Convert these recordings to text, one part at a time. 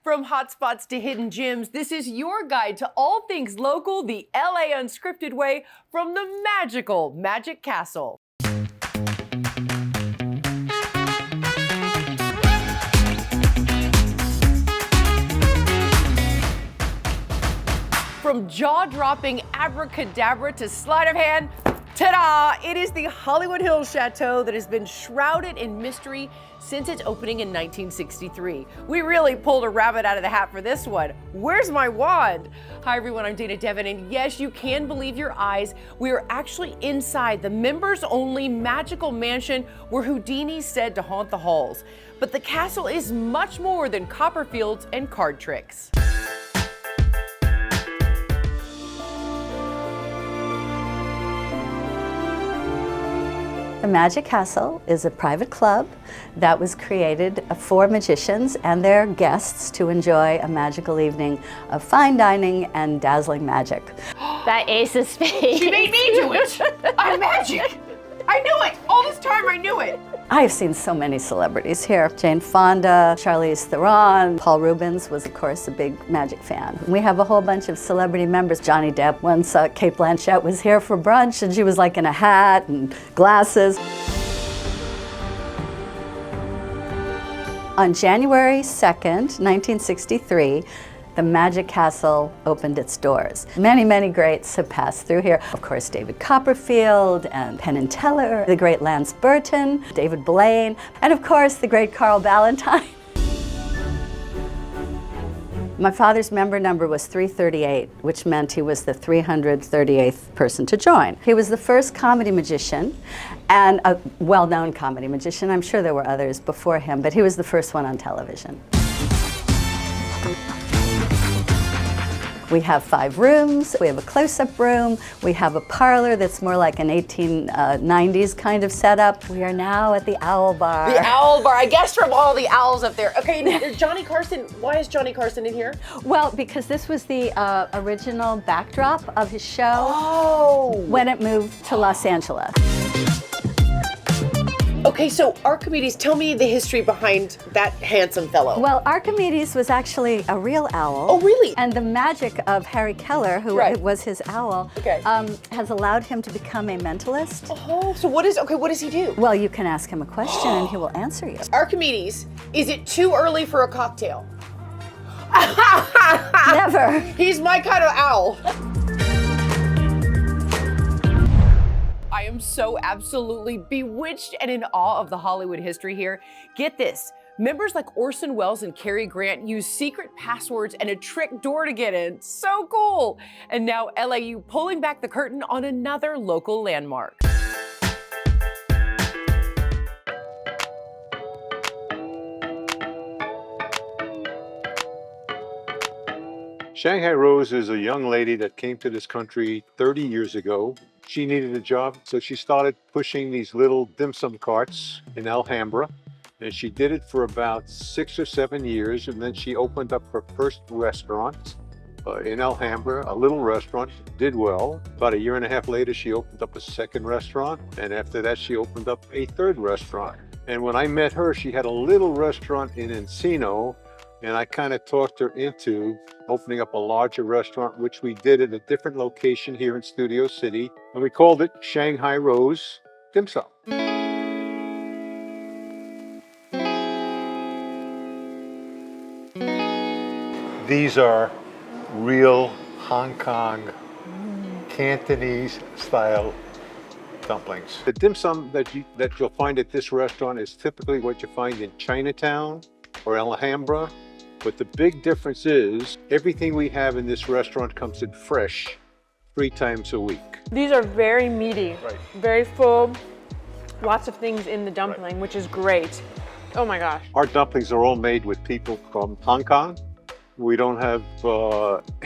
From hotspots to hidden gems, this is your guide to all things local, the LA Unscripted way, from the magical Magic Castle. From jaw-dropping abracadabra to sleight of hand, ta-da! It is the Hollywood Hills Chateau that has been shrouded in mystery since its opening in 1963. We really pulled a rabbit out of the hat for this one. Where's my wand? Hi everyone, I'm Dana Devin, and yes, you can believe your eyes. We are actually inside the members-only magical mansion where Houdini said to haunt the halls. But the castle is much more than Copperfields and card tricks. The Magic Castle is a private club that was created for magicians and their guests to enjoy a magical evening of fine dining and dazzling magic. That ace of spades. She made me do it! I'm magic! I knew it! All this time I knew it! I've seen so many celebrities here. Jane Fonda, Charlize Theron, Paul Rubens was of course a big magic fan. We have a whole bunch of celebrity members. Johnny Depp, once Cate Blanchett was here for brunch and she was like in a hat and glasses. On January 2nd, 1963, the Magic Castle opened its doors. Many, many greats have passed through here. Of course, David Copperfield and Penn and Teller, the great Lance Burton, David Blaine, and of course, the great Carl Ballantine. My father's member number was 338, which meant he was the 338th person to join. He was the first comedy magician, and a well-known comedy magician. I'm sure there were others before him, but he was the first one on television. We have 5 rooms, we have a close-up room, we have a parlor that's more like an 1890s kind of setup. We are now at the Owl Bar. The Owl Bar, I guess from all the owls up there. Okay, Johnny Carson, why is Johnny Carson in here? Well, because this was the original backdrop of his show when it moved to Los Angeles. Okay, so Archimedes, tell me the history behind that handsome fellow. Well, Archimedes was actually a real owl. Oh, really? And the magic of Harry Keller, who was his owl, has allowed him to become a mentalist. Oh, so what does he do? Well, you can ask him a question and he will answer you. Archimedes, is it too early for a cocktail? Never. He's my kind of owl. I am so absolutely bewitched and in awe of the Hollywood history here. Get this, members like Orson Welles and Cary Grant use secret passwords and a trick door to get in. So cool. And now LAU pulling back the curtain on another local landmark. Shanghai Rose is a young lady that came to this country 30 years ago. She needed a job, so she started pushing these little dim sum carts in Alhambra. And she did it for about 6 or 7 years, and then she opened up her first restaurant in Alhambra, a little restaurant, did well. About 1.5 years later, she opened up a second restaurant, and after that, she opened up a third restaurant. And when I met her, she had a little restaurant in Encino, and I kind of talked her into opening up a larger restaurant, which we did at a different location here in Studio City. And we called it Shanghai Rose Dim Sum. These are real Hong Kong Cantonese style dumplings. The dim sum that you'll find at this restaurant is typically what you find in Chinatown or Alhambra. But the big difference is everything we have in this restaurant comes in fresh 3 times a week. These are very meaty, very full, lots of things in the dumpling, which is great. Oh my gosh. Our dumplings are all made with people from Hong Kong. We don't have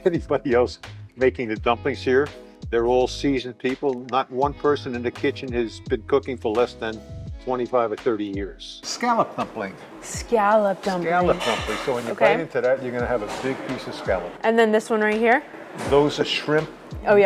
anybody else making the dumplings here. They're all seasoned people. Not one person in the kitchen has been cooking for less than 25 or 30 years. Scallop dumpling. Scallop dumpling. Scallop dumpling. So when you bite into that, you're going to have a big piece of scallop. And then this one right here? Those are shrimp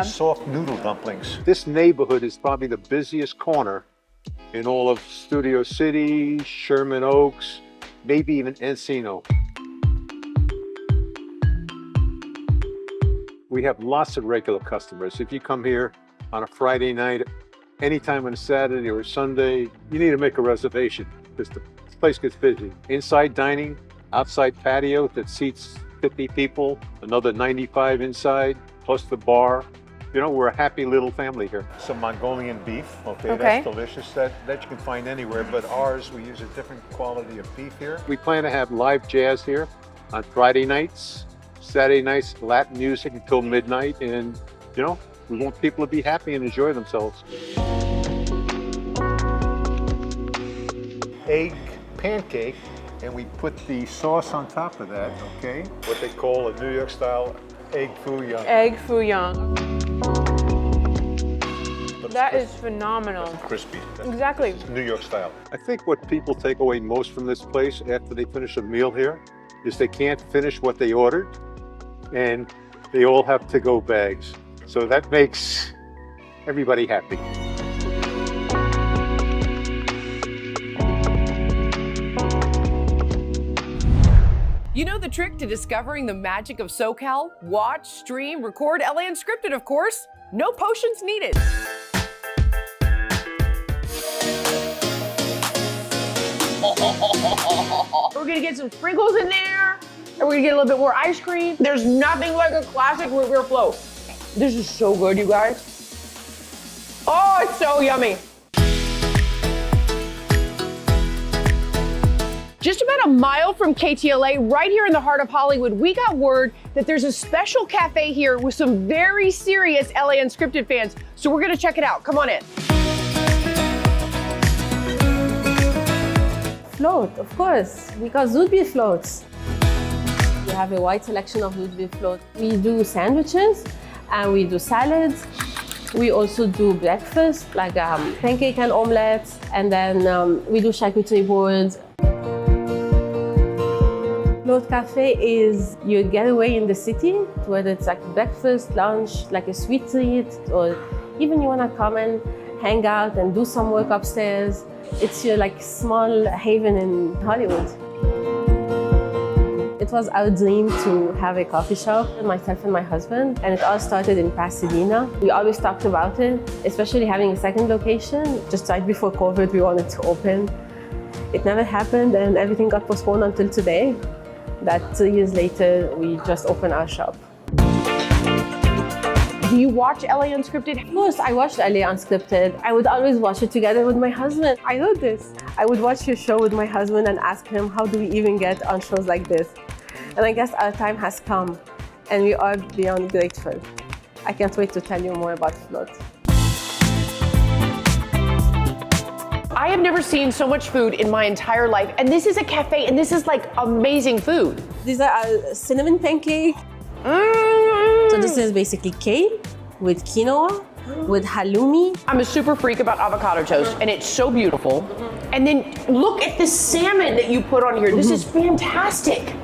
soft noodle dumplings. This neighborhood is probably the busiest corner in all of Studio City, Sherman Oaks, maybe even Encino. We have lots of regular customers. If you come here on a Friday night, anytime on a Saturday or Sunday, you need to make a reservation because the place gets busy. Inside dining, outside patio that seats 50 people, another 95 inside, plus the bar. You know, we're a happy little family here. Some Mongolian beef, okay, that's delicious. That you can find anywhere, but ours, we use a different quality of beef here. We plan to have live jazz here on Friday nights, Saturday nights, Latin music until midnight, and you know, we want people to be happy and enjoy themselves. Egg pancake, and we put the sauce on top of that, okay? What they call a New York style egg foo young. Egg foo young. That is phenomenal. Crispy. Exactly. It's New York style. I think what people take away most from this place after they finish a meal here is they can't finish what they ordered, and they all have to-go bags. So that makes everybody happy. You know the trick to discovering the magic of SoCal? Watch, stream, record LA Unscripted, of course. No potions needed. We're gonna get some sprinkles in there, and we're gonna get a little bit more ice cream. There's nothing like a classic root beer float. This is so good, you guys. Oh, it's so yummy. Just about a mile from KTLA, right here in the heart of Hollywood, we got word that there's a special cafe here with some very serious LA Unscripted fans. So we're gonna check it out. Come on in. Float, of course, because root beer floats. We have a wide selection of root beer float. We do sandwiches and we do salads. We also do breakfast, like pancake and omelets, and then we do charcuterie boards. Float Cafe is your getaway in the city, whether it's like breakfast, lunch, like a sweet treat, or even you want to come and hang out and do some work upstairs. It's your like small haven in Hollywood. It was our dream to have a coffee shop, myself and my husband, and it all started in Pasadena. We always talked about it, especially having a second location. Just right before COVID, we wanted to open. It never happened, and everything got postponed until today. That 2 years later, we just opened our shop. Do you watch LA Unscripted? Of course, I watched LA Unscripted. I would always watch it together with my husband. I know this. I would watch your show with my husband and ask him, how do we even get on shows like this? And I guess our time has come, and we are beyond grateful. I can't wait to tell you more about Float. I have never seen so much food in my entire life, and this is a cafe, and this is like amazing food. These are our cinnamon pancake. So this is basically cake with quinoa, with halloumi. I'm a super freak about avocado toast, and it's so beautiful. And then look at the salmon that you put on here. This is fantastic.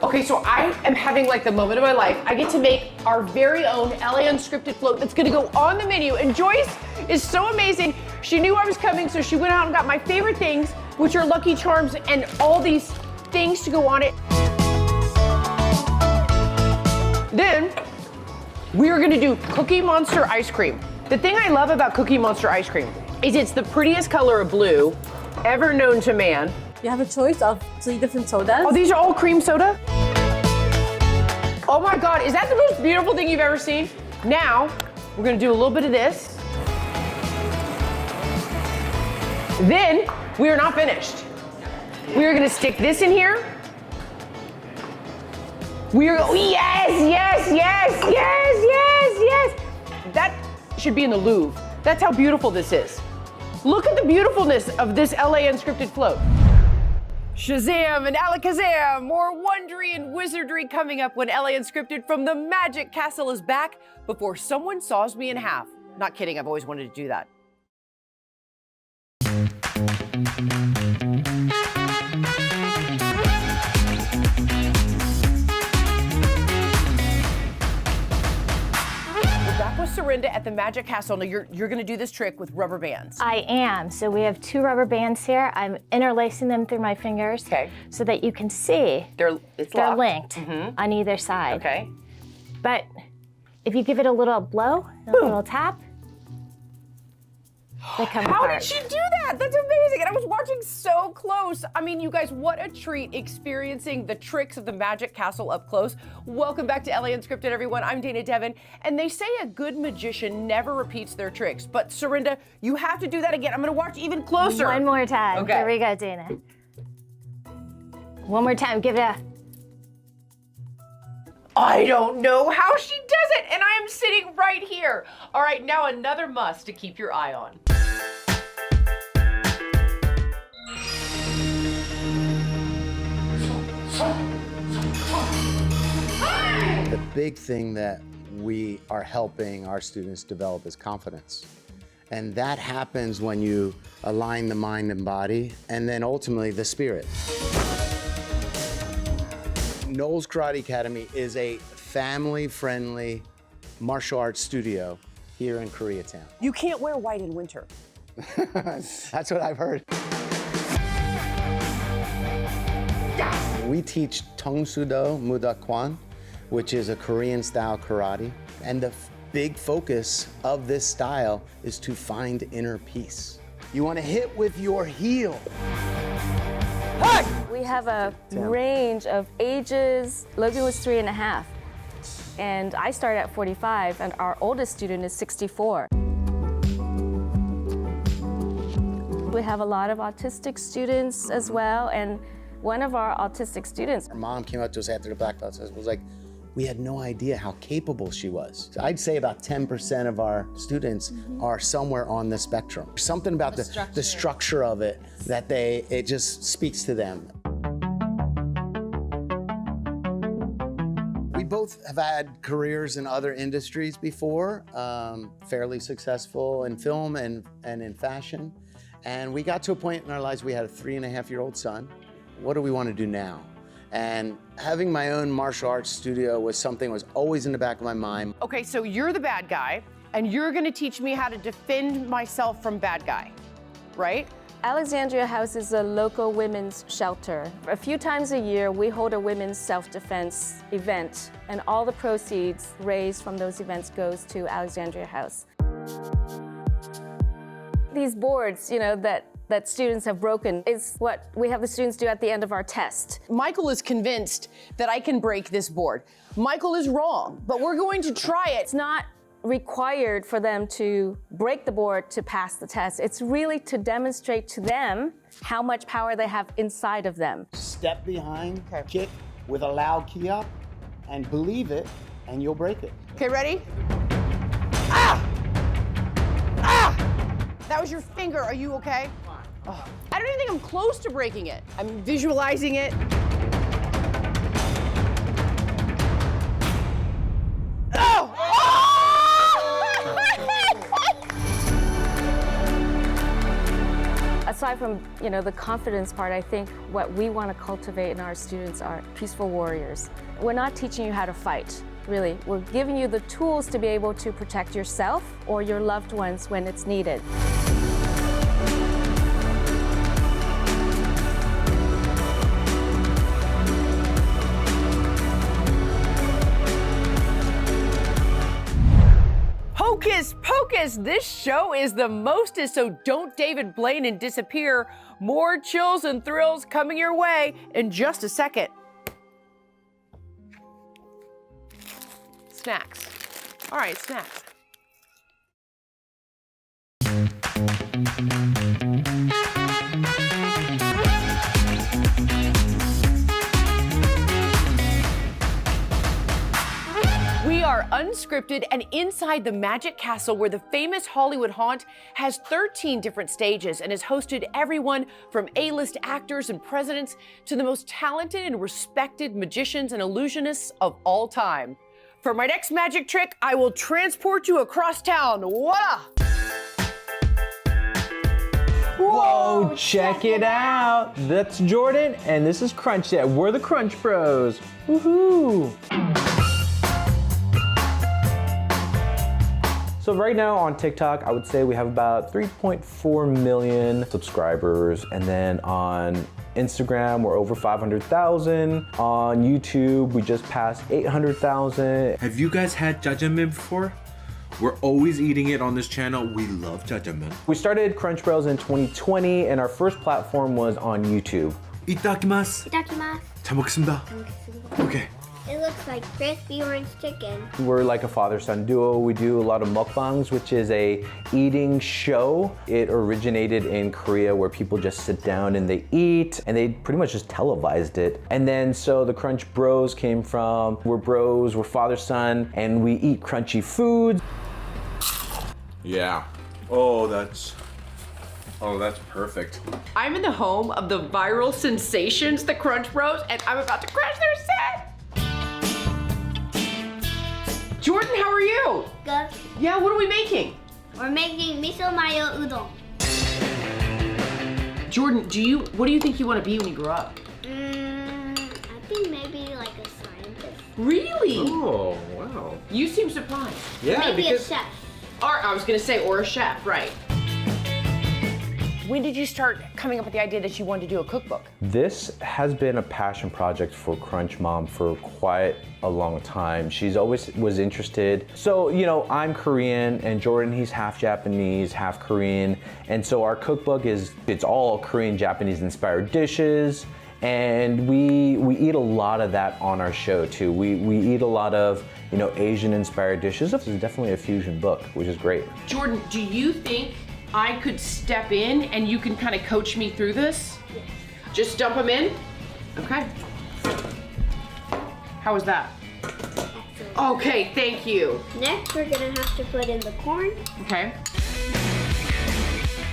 Okay, so I am having like the moment of my life. I get to make our very own LA Unscripted float that's gonna go on the menu. And Joyce is so amazing. She knew I was coming, so she went out and got my favorite things, which are Lucky Charms and all these things to go on it. Then we are gonna do Cookie Monster ice cream. The thing I love about Cookie Monster ice cream is it's the prettiest color of blue ever known to man. You have a choice of 3 different sodas. Oh, these are all cream soda? Oh my God, is that the most beautiful thing you've ever seen? Now, we're gonna do a little bit of this. Then, we are not finished. We are gonna stick this in here. We are, yes, yes, yes, yes, yes, yes. That should be in the Louvre. That's how beautiful this is. Look at the beautifulness of this LA Unscripted float. Shazam and Alakazam, more wondery and wizardry coming up when LA Unscripted from the Magic Castle is back before someone saws me in half. Not kidding, I've always wanted to do that. We're back with Serinda at the Magic Castle. Now you're gonna do this trick with rubber bands. I am. So we have 2 rubber bands here. I'm interlacing them through my fingers so that you can see They're locked. linked on either side. Okay. But if you give it a little blow, a little tap, they come How apart. did she do that? That's amazing. And I was watching so close. I mean, you guys, what a treat experiencing the tricks of the Magic Castle up close. Welcome back to LA Unscripted, everyone. I'm Dana Devin. And they say a good magician never repeats their tricks. But Serinda, you have to do that again. I'm going to watch even closer. One more time. Okay. Here we go, Dana. One more time. Give it a... I don't know how she does it, and I am sitting right here. All right, now another must to keep your eye on. The big thing that we are helping our students develop is confidence. And that happens when you align the mind and body, and then ultimately the spirit. Knowles Karate Academy is a family-friendly martial arts studio here in Koreatown. You can't wear white in winter. That's what I've heard. We teach Tongsudo Mudakwan, which is a Korean-style karate. And the big focus of this style is to find inner peace. You want to hit with your heel. We have a range of ages. Logan was 3.5, and I started at 45, and our oldest student is 64. We have a lot of autistic students as well, and one of our autistic students. Our mom came up to us after the black belt was like, we had no idea how capable she was. I'd say about 10% of our students are somewhere on the spectrum. Something about the structure of it that it just speaks to them. We both have had careers in other industries before, fairly successful in film and in fashion. And we got to a point in our lives, we had a 3.5-year-old son. What do we want to do now? And having my own martial arts studio was something that was always in the back of my mind. Okay, so you're the bad guy, and you're gonna teach me how to defend myself from bad guy, right? Alexandria House is a local women's shelter. A few times a year, we hold a women's self-defense event, and all the proceeds raised from those events goes to Alexandria House. These boards, that students have broken is what we have the students do at the end of our test. Michael is convinced that I can break this board. Michael is wrong, but we're going to try it. It's not required for them to break the board to pass the test. It's really to demonstrate to them how much power they have inside of them. Step behind, kick with a loud key up, and believe it, and you'll break it. Okay, ready? Ah! Ah! That was your finger. Are you okay? Oh, I don't even think I'm close to breaking it. I'm visualizing it. Oh! Aside from, the confidence part, I think what we want to cultivate in our students are peaceful warriors. We're not teaching you how to fight, really. We're giving you the tools to be able to protect yourself or your loved ones when it's needed. Hocus pocus, this show is the mostest, so don't David Blaine and disappear. More chills and thrills coming your way in just a second. Snacks. All right, snacks. We are Unscripted and inside the Magic Castle, where the famous Hollywood haunt has 13 different stages and has hosted everyone from A-list actors and presidents to the most talented and respected magicians and illusionists of all time. For my next magic trick, I will transport you across town. Voila! Whoa, check it out. That's Jordan, and this is Crunch Set. We're the Crunch Bros. Woohoo! So right now on TikTok, I would say we have about 3.4 million subscribers. And then on Instagram, we're over 500,000. On YouTube, we just passed 800,000. Have you guys had jajangmyeon before? We're always eating it on this channel. We love jajangmyeon. We started Crunch Bros in 2020, and our first platform was on YouTube. Itadakimasu. Itadakimasu. 잘 먹겠습니다. Okay. It looks like crispy orange chicken. We're like a father-son duo. We do a lot of mukbangs, which is a eating show. It originated in Korea where people just sit down and they eat, and they pretty much just televised it. And then so the Crunch Bros came from, we're bros, we're father-son, and we eat crunchy foods. Yeah. Oh, that's perfect. I'm in the home of the viral sensations, the Crunch Bros, and I'm about to crash their set. Jordan, how are you? Good. Yeah, what are we making? We're making miso mayo udon. Jordan, what do you think you want to be when you grow up? I think maybe like a scientist. Really? Oh, wow. You seem surprised. Yeah, Maybe because a chef. Or I was gonna say, or a chef, right? When did you start coming up with the idea that you wanted to do a cookbook? This has been a passion project for Crunch Mom for quite a long time. She's always was interested. So, you know, I'm Korean and Jordan, he's half Japanese, half Korean. And so our cookbook it's all Korean, Japanese inspired dishes. And we eat a lot of that on our show too. We eat a lot of, you know, Asian inspired dishes. This is definitely a fusion book, which is great. Jordan, do you think I could step in and you can kind of coach me through this? Yes. Just dump them in? Okay. How was that? Excellent. Okay, thank you. Next, we're gonna have to put in the corn. Okay.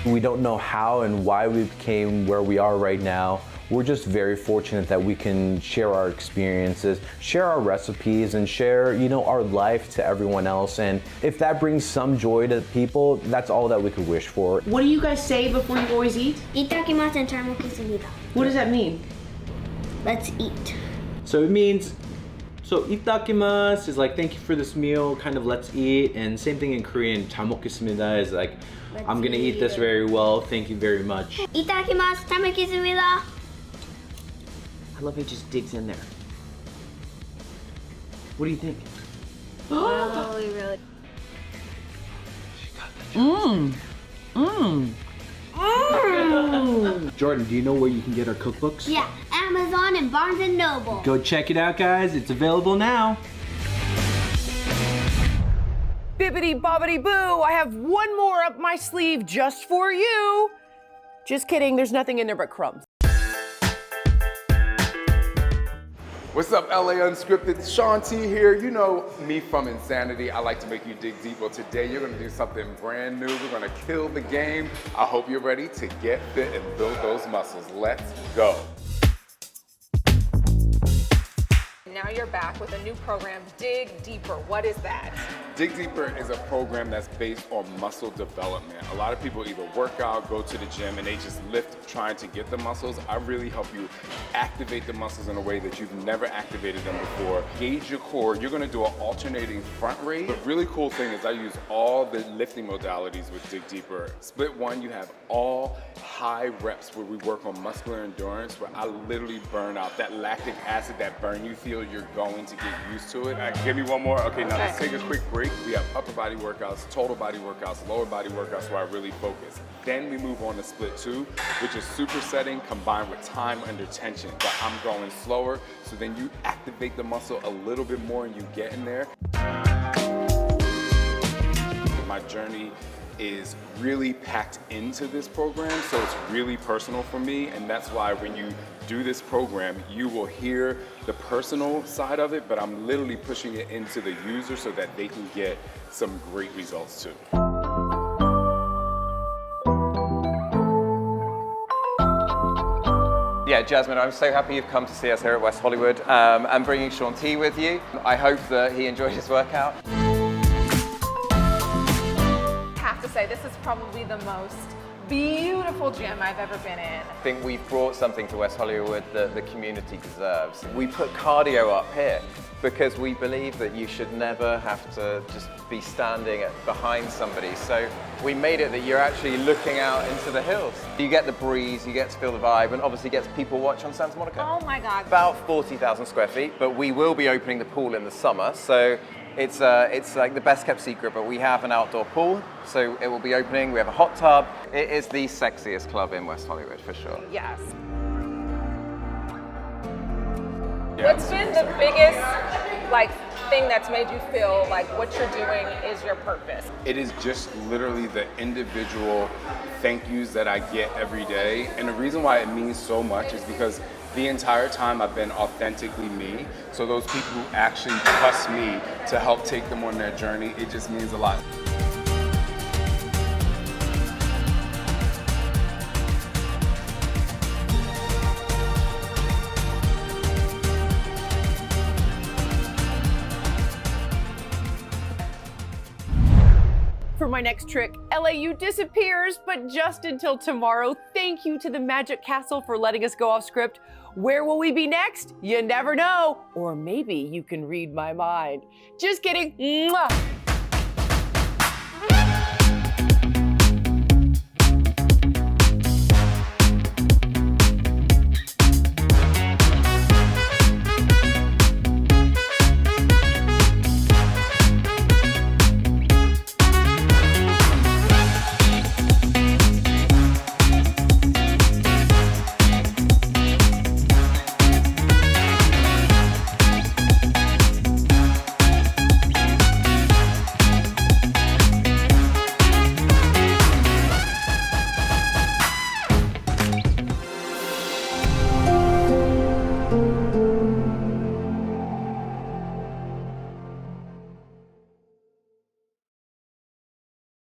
We don't know how and why we became where we are right now. We're just very fortunate that we can share our experiences, share our recipes, and share, you know, our life to everyone else. And if that brings some joy to people, that's all that we could wish for. What do you guys say before you always eat? Itadakimasu and 잘 먹겠습니다. What does that mean? Let's eat. so it means itadakimasu is like thank you for this meal, kind of let's eat, and same thing in Korean. 잘 먹겠습니다 is like I'm gonna eat this very well. Thank you very much. Itadakimasu. 잘 먹겠습니다. I love he just digs in there. What do you think? Really, really. Jordan, do you know where you can get our cookbooks? Yeah, Amazon and Barnes & Noble. Go check it out, guys. It's available now. Bibbidi bobbidi boo, I have one more up my sleeve just for you. Just kidding, there's nothing in there but crumbs. What's up, LA Unscripted? Sean T here. You know me from Insanity. I like to make you dig deep. Well, today you're gonna do something brand new. We're gonna kill the game. I hope you're ready to get fit and build those muscles. Let's go. Now you're back with a new program, Dig Deeper. What is that? Dig Deeper is a program that's based on muscle development. A lot of people either work out, go to the gym, and they just lift trying to get the muscles. I really help you activate the muscles in a way that you've never activated them before. Gauge your core. You're gonna do an alternating front raise. The really cool thing is I use all the lifting modalities with Dig Deeper. Split one, you have all high reps where we work on muscular endurance, where I literally burn out that lactic acid, that burn you feel. You're going to get used to it. All right, give me one more. Okay, now let's take a quick break. We have upper body workouts, total body workouts, lower body workouts where I really focus. Then we move on to split two, which is supersetting combined with time under tension. But I'm going slower, so then you activate the muscle a little bit more and you get in there. My journey is really packed into this program, so it's really personal for me, and that's why when you do this program, you will hear the personal side of it, but I'm literally pushing it into the user so that they can get some great results too. Yeah, Jasmine, I'm so happy you've come to see us here at West Hollywood. I'm bringing Sean T with you. I hope that he enjoyed his workout. I have to say, this is probably the most beautiful gym I've ever been in. I think we've brought something to West Hollywood that the community deserves. We put cardio up here because we believe that you should never have to just be standing behind somebody. So we made it that you're actually looking out into the hills. You get the breeze, you get to feel the vibe, and obviously get people watch on Santa Monica. Oh my God. About 40,000 square feet, but we will be opening the pool in the summer. So it's like the best kept secret, but we have an outdoor pool, so it will be opening. We have a hot tub. It is the sexiest club in West Hollywood, for sure. Yes. What's been the biggest thing that's made you feel like what you're doing is your purpose? It is just literally the individual thank yous that I get every day. And the reason why it means so much is because the entire time I've been authentically me. So those people who actually trust me to help take them on their journey, it just means a lot. For my next trick, LAU disappears, but just until tomorrow. Thank you to the Magic Castle for letting us go off script. Where will we be next? You never know. Or maybe you can read my mind. Just kidding. Mwah.